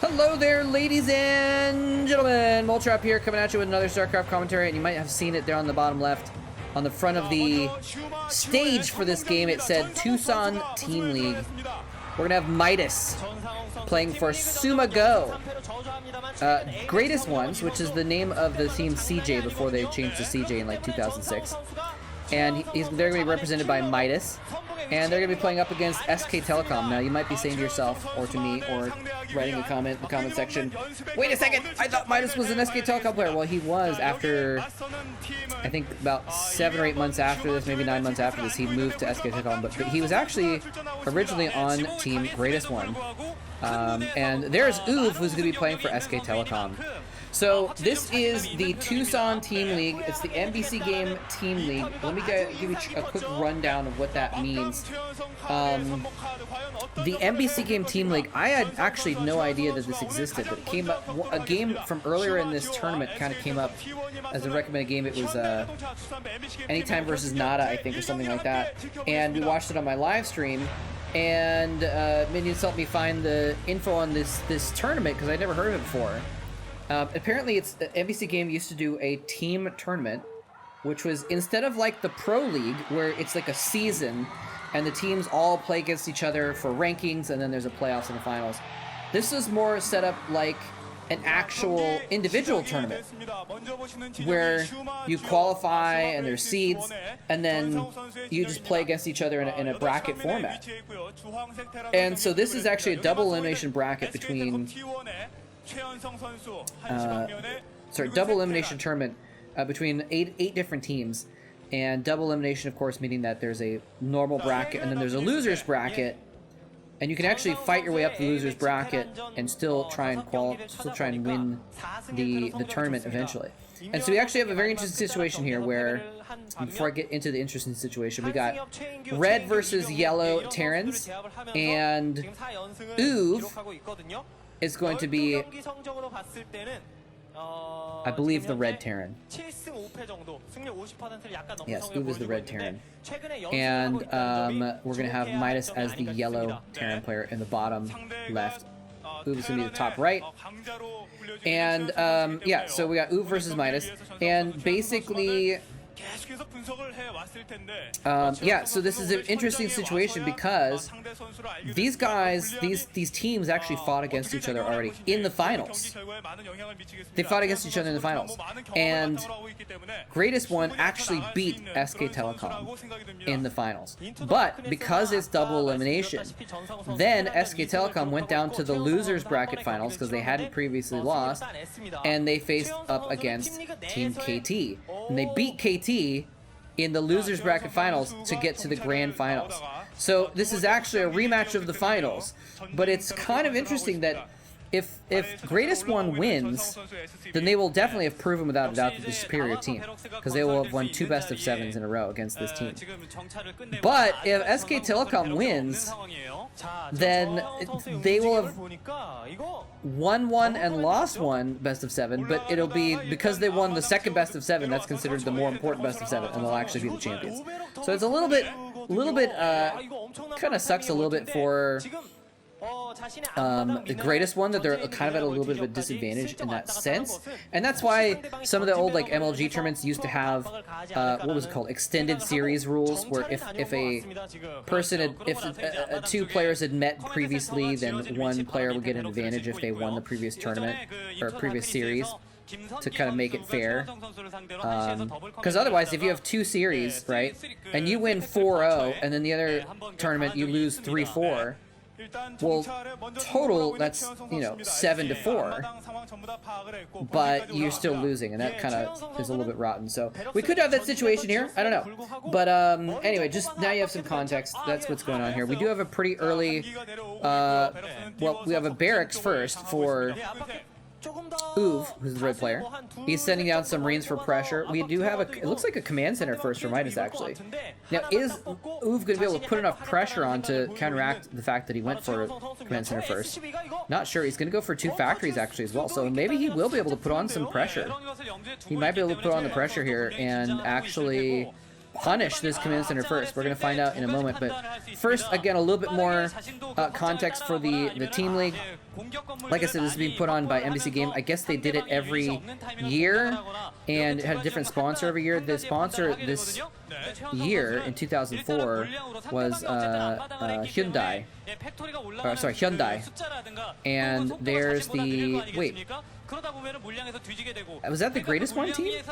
Hello there, ladies and gentlemen. Moltrap here, coming at you with another StarCraft commentary, and you might have seen it there on the bottom left. On the front of the stage for this game, it said Tucson Team League. We're gonna have Midas playing for Suma Go. Greatest Ones, which is the name of the team CJ before they changed to CJ in like 2006. And they're gonna be represented by Midas. And they're going to be playing up against SK Telecom. Now, you might be saying to yourself, or to me, or writing a comment in the comment section, wait a second, I thought Midas was an SK Telecom player. Well, he was after, I think about 7 or 8 months after this, maybe 9 months after this, he moved to SK Telecom. But he was actually originally on Team Greatest One. And there's iloveoov, who's going to be playing for SK Telecom. So this is the Tucson Team League. It's the MBCGame Team League. Let me give you a quick rundown of what that means. The MBCGame Team League, I had actually no idea that this existed, but it came up, a game from earlier in this tournament kind of came up as a recommended game. It was Anytime versus Nada, I think, or something like that. And we watched it on my live stream. And Minions helped me find the info on this tournament because I'd never heard of it before. Apparently, MBCGame used to do a team tournament, which was instead of like the Pro League, where it's like a season, and the teams all play against each other for rankings, and then there's a playoffs and the finals. This was more set up like an actual individual tournament, where you qualify and there's seeds, and then you just play against each other in a bracket format. And so this is actually a double elimination bracket between... double elimination tournament between eight different teams, and double elimination, of course, meaning that there's a normal bracket and then there's a losers bracket, and you can actually fight your way up the losers bracket and still try and win the tournament eventually. And so we actually have a very interesting situation here where, before I get into the interesting situation, we got red versus yellow Terrans, and iloveoov is going to be, I believe, the red Terran. Yes, iloveoov is the red Terran. And we're going to have Midas as the yellow Terran player in the bottom left. iloveoov is going to be the top right. And yeah, so we got iloveoov versus Midas. And basically... yeah, so this is an interesting situation because these guys, these teams actually fought against each other already in the finals. They fought against each other in the finals. And Greatest One actually beat SK Telecom in the finals. But because it's double elimination, then SK Telecom went down to the losers bracket finals because they hadn't previously lost, and they faced up against Team KT. And they beat KT in the losers bracket finals to get to the grand finals. So this is actually a rematch of the finals, but it's kind of interesting that if Greatest One wins, then they will definitely have proven without a doubt that they're the superior team, because they will have won 2 best-of-7s in a row against this team. But if SK Telecom wins, then they will have won 1 and lost 1 best-of-7, but it'll be because they won the second best-of-7, that's considered the more important best-of-7, and they'll actually be the champions. So it's a little bit, kind of sucks a little bit for the Greatest One that they're kind of at a little bit of a disadvantage in that sense, and that's why some of the old like MLG tournaments used to have what was it called, extended series rules, where if a person had, if 2 players had met previously, then 1 player would get an advantage if they won the previous tournament or previous series, to kind of make it fair. Because otherwise, if you have 2 series, right, and you win 4-0, and then the other tournament you lose 3-4, well, total, that's, you know, 7-4, but you're still losing, and that kind of is a little bit rotten. So we could have that situation here, I don't know, but anyway, just now you have some context. That's what's going on here. We do have a pretty early well, we have a barracks first for iloveoov, who's the red player. He's sending down some Marines for pressure. We do have it looks like a command center first for Midas, actually. Now, is iloveoov going to be able to put enough pressure on to counteract the fact that he went for command center first? Not sure. He's going to go for 2 factories, actually, as well. So maybe he will be able to put on some pressure. He might be able to put on the pressure here and actually punish this command center first. We're going to find out in a moment. But first, again, a little bit more context for the Team League. Like I said, this is being put on by MBCGame. I guess they did it every year and had a different sponsor every year. The sponsor this year in 2004 was Hyundai. Sorry, Hyundai. And there's the... Wait. Was that the Greatest One team?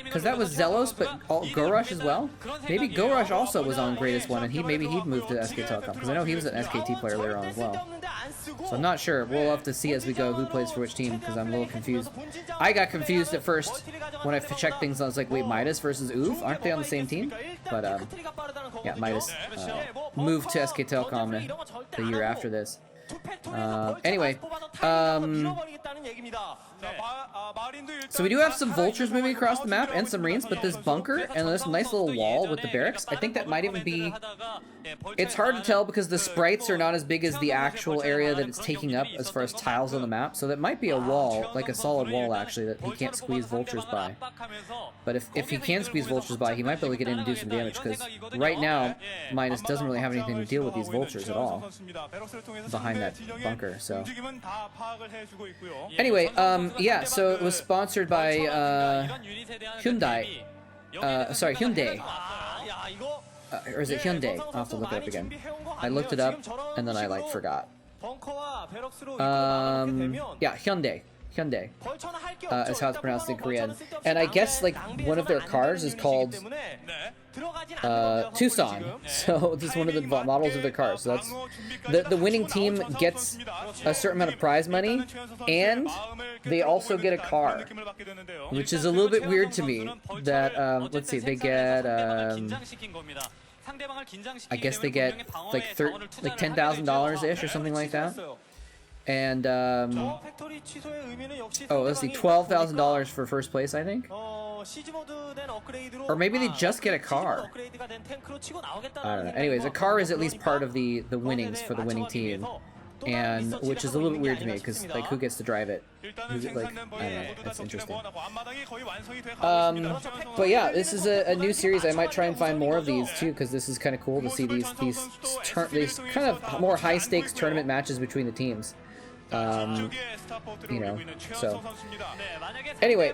Because that was Zelos, but Gorush as well? Maybe Gorush also was on Greatest One, and he'd moved to SK Telecom, because I know he was an SKT player later on as well. So I'm not sure. We'll have to see as we go who plays for which team, because I'm a little confused. I got confused at first when I checked things. I was like, wait, Midas versus Oov? Aren't they on the same team? But, yeah, Midas moved to SK Telecom the year after this. Anyway, so we do have some vultures moving across the map and some marines, but this bunker and this nice little wall with the barracks, I think that might even be... It's hard to tell because the sprites are not as big as the actual area that it's taking up as far as tiles on the map, so that might be a wall, like a solid wall actually, that he can't squeeze vultures by. But if he can squeeze vultures by, he might be able to get in and do some damage, because right now, Midas doesn't really have anything to deal with these vultures at all behind that bunker, so... Anyway, yeah, so it was sponsored by Hyundai. Sorry, Hyundai. Or is it Hyundai? I'll have to look it up again. I looked it up, and then I, like, forgot. Yeah, Hyundai. Hyundai. Is how it's pronounced in Korean. And I guess, like, one of their cars is called Tucson. So this is one of the models of their cars. So that's the winning team gets a certain amount of prize money, and they also get a car, which is a little bit weird to me. That let's see, they get I guess they get like $10,000 ish or something like that. And oh, let's see, $12,000 for first place, I think. Or maybe they just get a car. I don't know. Anyways, a car is at least part of the winnings for the winning team, and which is a little bit weird to me because, like, who gets to drive it? Like, I don't know. That's interesting. But yeah, this is a new series. I might try and find more of these too, because this is kind of cool to see these kind of more high stakes tournament matches between the teams. You know, so anyway,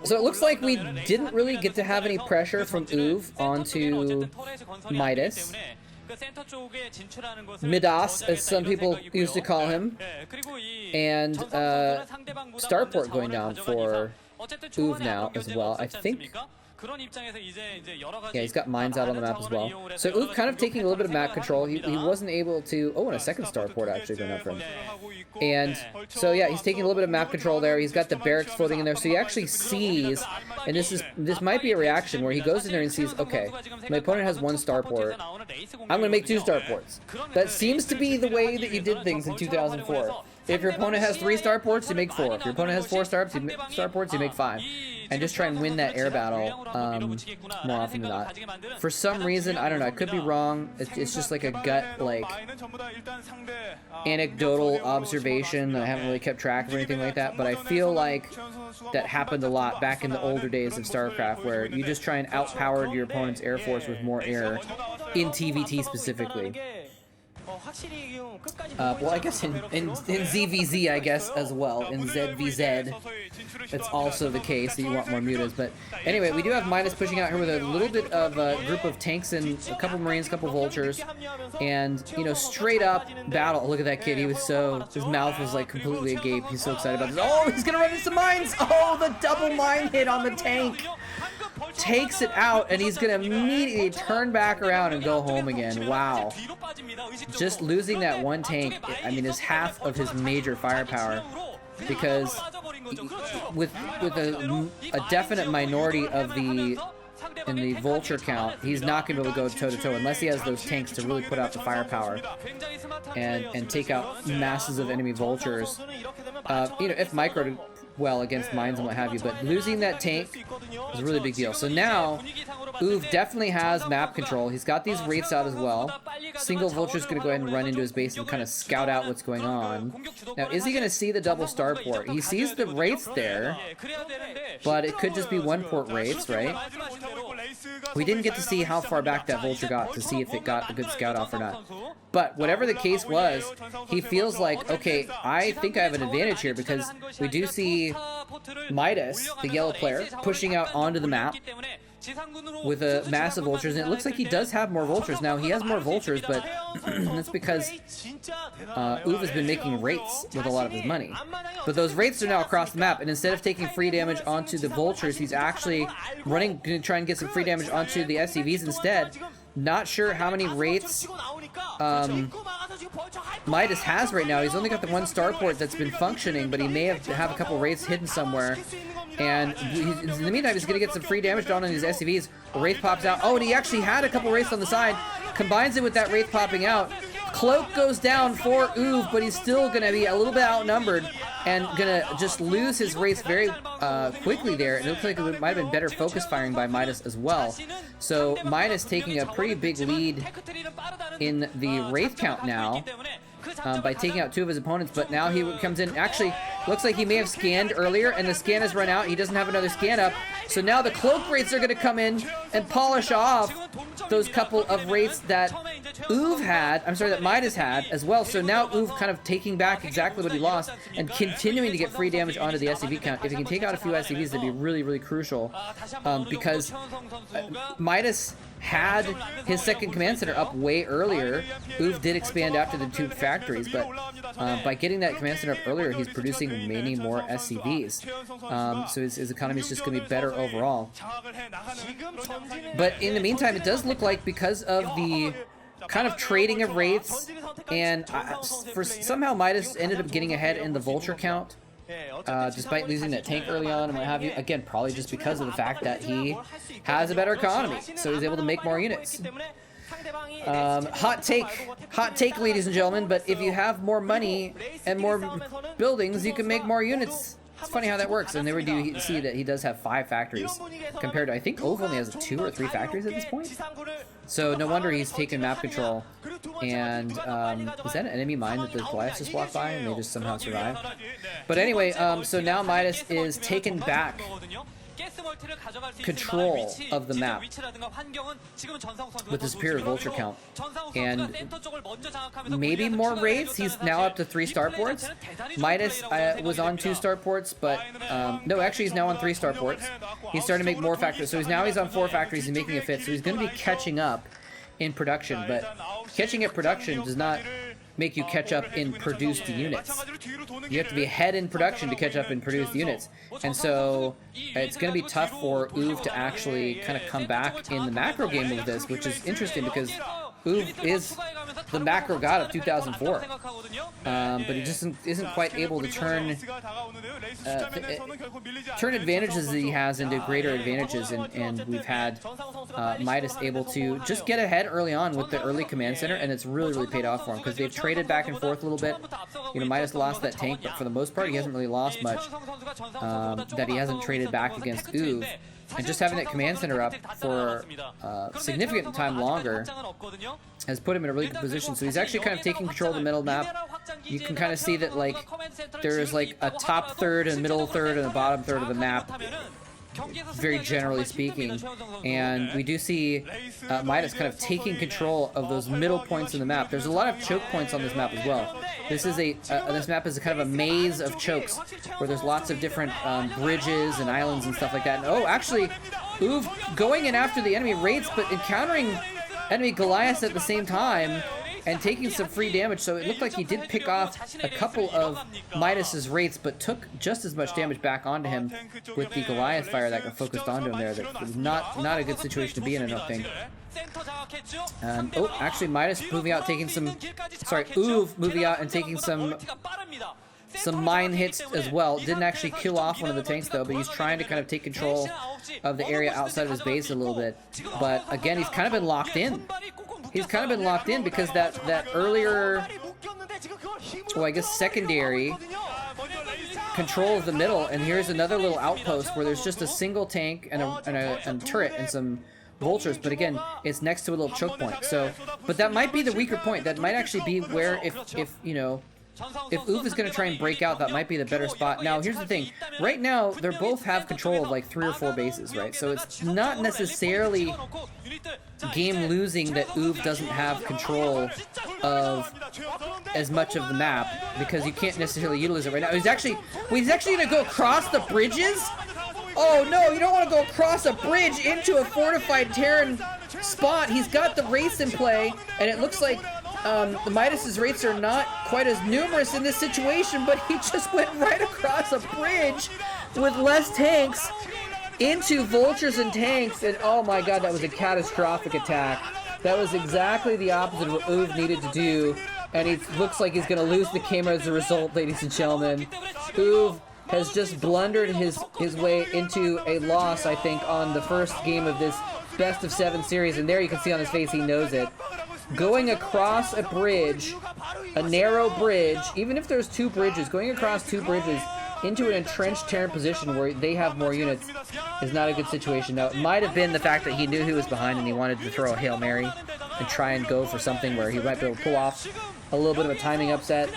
so it looks like we didn't really get to have any pressure from Oov onto Midas. Midas, as some people used to call him, and Starport going down for Oov now as well, I think. Yeah, he's got mines out on the map as well. So Oov kind of taking a little bit of map control. He wasn't able to... Oh, and a second starport actually going up for him. And so yeah, he's taking a little bit of map control there. He's got the barracks floating in there. So he actually sees, and this might be a reaction where he goes in there and sees, okay, my opponent has one starport. I'm going to make two starports. That seems to be the way that you did things in 2004. If your opponent has 3 starports, you make 4. If your opponent has 4 starports, you make 5. And just try and win that air battle more often than not. For some reason, I don't know, I could be wrong. It's just like a gut, like, anecdotal observation that I haven't really kept track of or anything like that. But I feel like that happened a lot back in the older days of StarCraft, where you just try and outpower your opponent's air force with more air, in TVT specifically. Well, I guess in ZVZ, I guess, as well. In ZVZ, it's also the case that you want more mutas. But anyway, we do have Midas pushing out here with a little bit of a group of tanks and a couple marines, a couple vultures. And, you know, straight up battle. Look at that kid. He was so... His mouth was, like, completely agape. He's so excited about this. Oh, he's gonna run into some mines! Oh, the double mine hit on the tank! Takes it out, and he's gonna immediately turn back around and go home again. Wow. Just losing that one tank, I mean, is half of his major firepower, because with a definite minority of in the vulture count, he's not gonna be able to go toe-to-toe unless he has those tanks to really put out the firepower and take out masses of enemy vultures. You know, if micro well against mines and what have you, but losing that tank is a really big deal. So now, Oov definitely has map control. He's got these wraiths out as well. Single Vulture's going to go ahead and run into his base and kind of scout out what's going on. Now, is he going to see the double starport? He sees the wraiths there, but it could just be one port wraiths, right? We didn't get to see how far back that Vulture got to see if it got a good scout off or not. But whatever the case was, he feels like, okay, I think I have an advantage here because we do see Midas, the yellow player, pushing out onto the map with a massive vultures, and it looks like he does have more vultures. Now, he has more vultures, but that's because Oov has been making wraiths with a lot of his money. But those wraiths are now across the map, and instead of taking free damage onto the vultures, he's actually running to try and get some free damage onto the SCVs instead. Not sure how many wraiths Midas has right now. He's only got the one starport that's been functioning, but he may have a couple wraiths hidden somewhere. And in the meantime, he's going to get some free damage down on these SCVs. A wraith pops out. Oh, and he actually had a couple wraiths on the side. Combines it with that wraith popping out. Cloak goes down for Oov, but he's still going to be a little bit outnumbered and going to just lose his wraiths very quickly there. It looks like it might have been better focus firing by Midas as well. So Midas taking a pretty big lead in the wraith count now. By taking out two of his opponents, but now he comes in. Actually, looks like he may have scanned earlier, and the scan has run out. He doesn't have another scan up, so now the cloak wraiths are going to come in and polish off those couple of wraiths that Oov had. I'm sorry, that Midas had as well. So now Oov kind of taking back exactly what he lost and continuing to get free damage onto the SCV count. If he can take out a few SCVs, that'd be really, really crucial because Midas had his second command center up way earlier. Oov did expand after the two factories, but by getting that command center up earlier, he's producing many more SCVs. So his economy is just going to be better overall. But in the meantime, it does look like because of the kind of trading of wraiths, and somehow Midas ended up getting ahead in the vulture count. Despite losing that tank early on and what have you. Again, probably just because of the fact that he has a better economy, so he's able to make more units. Hot take, ladies and gentlemen, but if you have more money and more buildings, you can make more units. It's funny how that works, and there we do see that he does have 5 factories, compared to, I think, Oov only has 2 or 3 factories at this point. So no wonder he's taken map control. And is that an enemy mine that the Goliaths just walked by and they just somehow survived? But anyway, so now Midas is taken back control of the map with the superior vulture count, and maybe more wraiths. He's now up to 3 starports. Midas was on 2 starports, but no, actually he's now on 3 starports. He's starting to make more factories, so he's on 4 factories. He's making a 5th, so he's going to be catching up in production. But catching up production does not make you catch up in produced units. You have to be ahead in production to catch up in produced units. And so it's going to be tough for Oov to actually kind of come back in the macro game with this, which is interesting because Oov is the macro god of 2004. But he just isn't quite able to turn advantages that he has into greater advantages, and we've had Midas able to just get ahead early on with the early command center, and it's really, really paid off for him because they've traded back and forth a little bit. You know, Midas lost that tank, but for the most part, he hasn't really lost much that he hasn't traded back against Oov. And just having that command center up for a significant time longer has put him in a really good position. So he's actually kind of taking control of the middle map. You can kind of see that, like, there's like a top third and middle third and a bottom third of the map, very generally speaking. And we do see Midas kind of taking control of those middle points in the map. There's a lot of choke points on this map as well. This is this map is kind of a maze of chokes where there's lots of different bridges and islands and stuff like that. And, oh, actually, Oov going in after the enemy wraiths, but encountering enemy Goliaths at the same time and taking some free damage. So it looked like he did pick off a couple of Midas's wraiths, but took just as much damage back onto him with the Goliath fire that got focused onto him there. That was not a good situation to be in, I don't think. Oh, actually, Midas moving out, taking some... Sorry, Oov moving out and taking some mine hits as well. Didn't actually kill off one of the tanks, though, but he's trying to kind of take control of the area outside of his base a little bit. But, again, he's kind of been locked in. He's kind of been locked in because that earlier... Well, I guess secondary control of the middle, and here's another little outpost where there's just a single tank and a turret and some vultures, but again, it's next to a little choke point. So, but that might be the weaker point. That might actually be where if you know, if iloveoov is going to try and break out, that might be the better spot. Now, here's the thing. Right now, they both have control of like 3 or 4 bases, right? So it's not necessarily game losing that iloveoov doesn't have control of as much of the map, because you can't necessarily utilize it right now. He's actually going to go across the bridges? Oh no, you don't want to go across a bridge into a fortified Terran spot. He's got the race in play, and it looks like the Midas's rates are not quite as numerous in this situation, but he just went right across a bridge with less tanks into vultures and tanks, and oh my god, that was a catastrophic attack. That was exactly the opposite of what iloveoov needed to do, and it looks like he's going to lose the game as a result, ladies and gentlemen. iloveoov has just blundered his way into a loss, I think, on the first game of this best of 7 series, and there you can see on his face he knows it. Going across a bridge, a narrow bridge, even if there's 2 bridges, going across 2 bridges into an entrenched Terran position where they have more units is not a good situation. Now, it might have been the fact that he knew he was behind and he wanted to throw a Hail Mary and try and go for something where he might be able to pull off a little bit of a timing upset.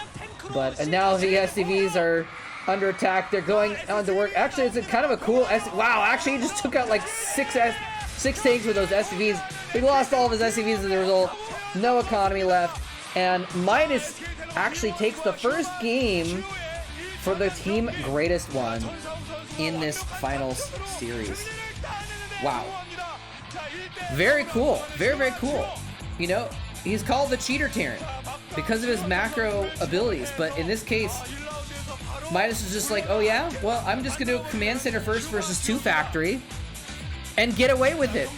And now the SCVs are under attack. They're going on to work. Actually, it's a kind of a cool wow, actually he just took out like 6 tanks with those SCVs. He lost all of his SCVs as a result. No economy left. And Midas actually takes the first game for the team greatest one in this finals series. Wow. Very cool. Very, very cool. You know, he's called the cheater Terran because of his macro abilities, but in this case, Midas is just like, oh yeah? Well, I'm just gonna do a command center first versus 2 factory and get away with it.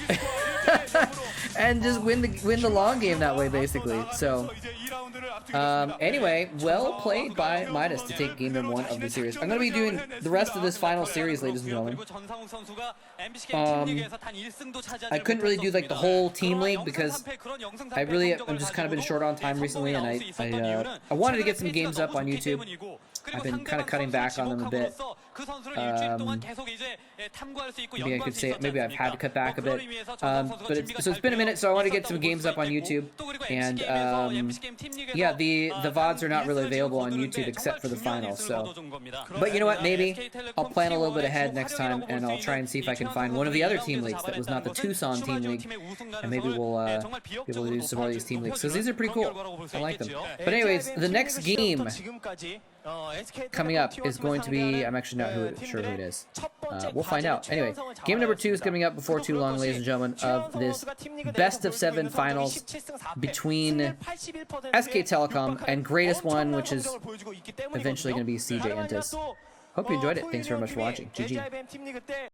And just win the long game that way, basically. So, anyway, well played by Midas to take game number 1 of the series. I'm going to be doing the rest of this final series, ladies and gentlemen. I couldn't really do like the whole team league because I'm just kind of been short on time recently, and I wanted to get some games up on YouTube. I've been kind of cutting back on them a bit. Maybe I could say maybe I've had to cut back a bit. But it's been a minute, so I want to get some games up on YouTube. And yeah, the VODs are not really available on YouTube except for the finals. So, but you know what? Maybe I'll plan a little bit ahead next time, and I'll try and see if I can find one of the other team leagues that was not the Tucson team league, and maybe we'll be able to do some more of these team leagues because these are pretty cool. I like them. But anyways, the next game coming up is going to be, I'm actually not sure who it is. We'll find out. Anyway, game number 2 is coming up before too long, ladies and gentlemen, of this best of 7 finals between SK Telecom and greatest one, which is eventually going to be CJ Entis. Hope you enjoyed it. Thanks very much for watching. GG.